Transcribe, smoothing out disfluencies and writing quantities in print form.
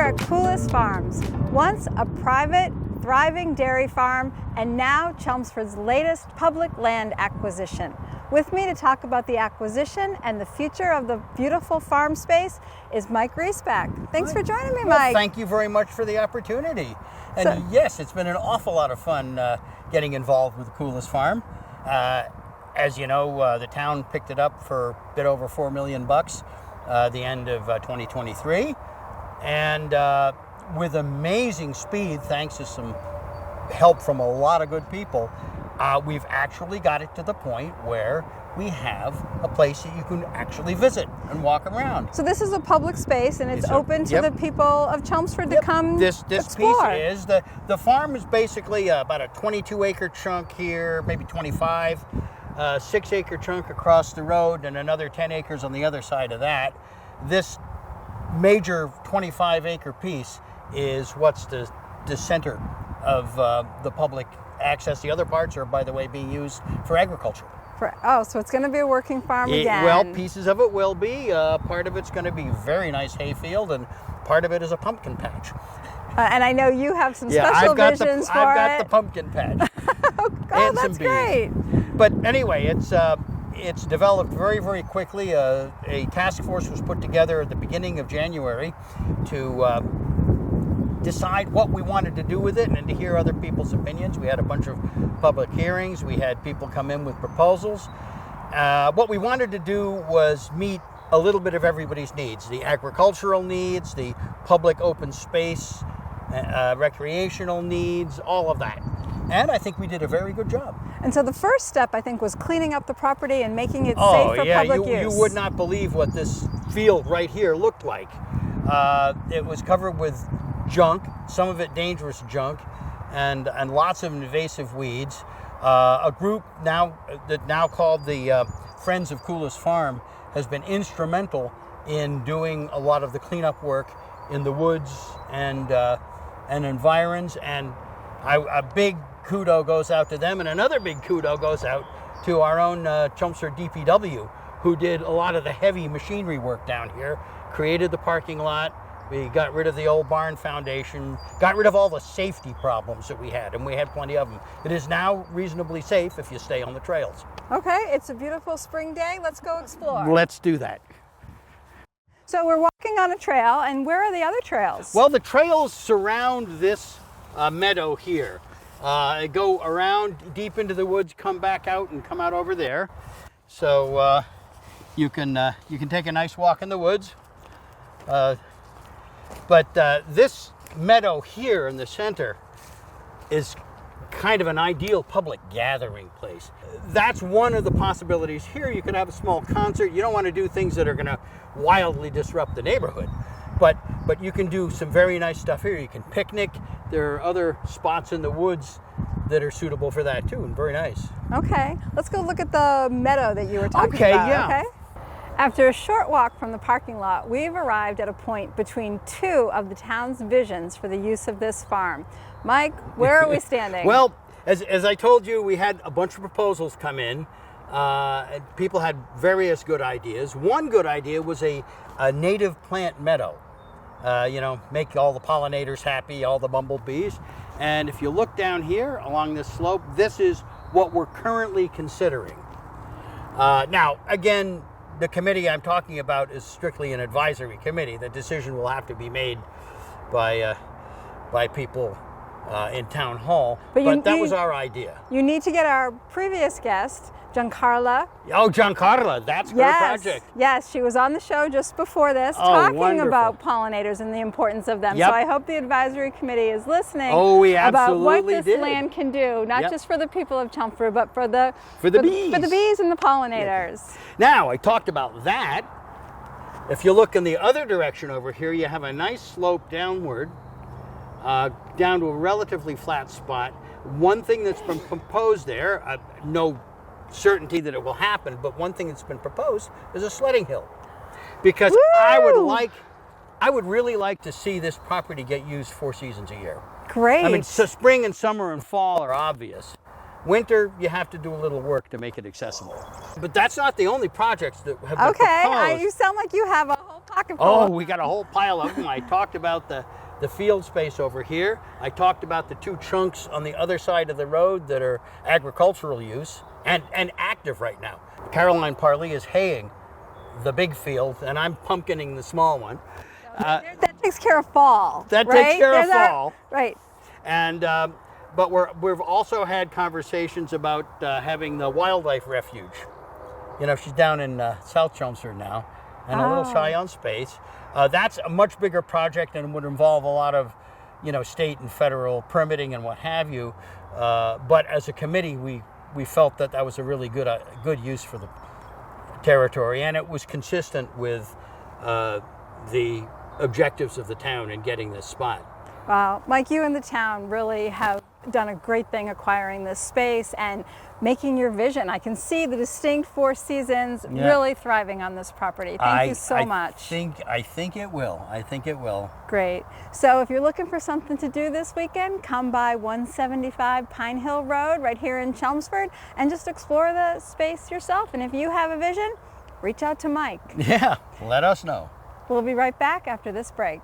at Koulas Farms, once a private, thriving dairy farm, and now Chelmsford's latest public land acquisition. With me to talk about the acquisition and the future of the beautiful farm space is Mike Raisbeck. Thanks for joining me, Mike. Thank you very much for the opportunity. And yes, it's been an awful lot of fun getting involved with the Koulas Farm. As you know, the town picked it up for a bit over $4 million the end of 2023. And with amazing speed, thanks to some help from a lot of good people, we've actually got it to the point where we have a place that you can actually visit and walk around. So this is a public space, and it's open to the people of Chelmsford to come This explore. Piece is, the farm is basically about a 22-acre chunk here, maybe 25, 6-acre chunk across the road, and another 10 acres on the other side of that. This major 25-acre piece is what's the center of the public access. The other parts are, by the way, being used for agriculture. So it's going to be a working farm again. Well, pieces of it will be. Part of it's going to be very nice hayfield, and part of it is a pumpkin patch. And I know you have some special visions for it. I've got the pumpkin patch. Oh, that's great. But anyway, it's developed very, very quickly. A task force was put together at the beginning of January to decide what we wanted to do with it and to hear other people's opinions. We had a bunch of public hearings. We had people come in with proposals. What we wanted to do was meet a little bit of everybody's needs: the agricultural needs, the public open space, recreational needs, all of that. And I think we did a very good job. And so the first step, I think, was cleaning up the property and making it safe for public use. You would not believe what this field right here looked like. It was covered with junk, some of it dangerous junk, and lots of invasive weeds. A group now called the Friends of Koulas Farm has been instrumental in doing a lot of the cleanup work in the woods and environs. And a big kudo goes out to them, and another big kudo goes out to our own Chelmsford DPW, who did a lot of the heavy machinery work down here, created the parking lot. We got rid of the old barn foundation, got rid of all the safety problems that we had, and we had plenty of them. It is now reasonably safe if you stay on the trails. Okay, it's a beautiful spring day. Let's go explore. Let's do that. So we're walking on a trail, and where are the other trails? Well, the trails surround this meadow here. Go around deep into the woods, come back out, and come out over there. So you can take a nice walk in the woods. But this meadow here in the center is kind of an ideal public gathering place. That's one of the possibilities here. You can have a small concert. You don't want to do things that are going to wildly disrupt the neighborhood. But you can do some very nice stuff here. You can picnic. There are other spots in the woods that are suitable for that too, and very nice. Okay, let's go look at the meadow that you were talking about. Okay. After a short walk from the parking lot, we've arrived at a point between two of the town's visions for the use of this farm. Mike, where are we standing? Well, as I told you, we had a bunch of proposals come in. People had various good ideas. One good idea was a native plant meadow. Make all the pollinators happy, all the bumblebees. And if you look down here along this slope, this is what we're currently considering. Now, again, the committee I'm talking about is strictly an advisory committee. The decision will have to be made by people in town hall. But that was our idea. You need to get our previous guest, Giancarla. Oh, Giancarla, that's her project. Yes, she was on the show just before this talking about pollinators and the importance of them. Yep. So I hope the advisory committee is listening we about what this did. land can do, not just for the people of Chelmsford, but for the bees. For the bees and the pollinators. Now, I talked about that. If you look in the other direction over here, you have a nice slope downward, down to a relatively flat spot. One thing that's been proposed there, no certainty that it will happen, but one thing that's been proposed is a sledding hill, because I would really like to see this property get used 4 seasons a year. Great. I mean, so spring and summer and fall are obvious. Winter, you have to do a little work to make it accessible. But that's not the only projects that have been proposed. You sound like you have a whole pocket full. Oh, we got a whole pile of them. I talked about the the field space over here. I talked about the 2 chunks on the other side of the road that are agricultural use and active right now. Caroline Parley is haying the big field, and I'm pumpkining the small one. That takes care of fall. That right? takes care of fall. Right. And but we've also had conversations about having the wildlife refuge. You know, she's down in South Chelmsford now, and a little shy on space. That's a much bigger project and would involve a lot of, you know, state and federal permitting and what have you. But as a committee, we felt that that was a really good use for the territory, and it was consistent with the objectives of the town in getting this spot. Wow, Mike, you and the town really have done a great thing acquiring this space and making your vision. I can see the distinct 4 seasons really thriving on this property. Thank you so much. I think it will. I think it will. Great. So if you're looking for something to do this weekend, come by 175 Pine Hill Road right here in Chelmsford and just explore the space yourself. And if you have a vision, reach out to Mike. Yeah, let us know. We'll be right back after this break.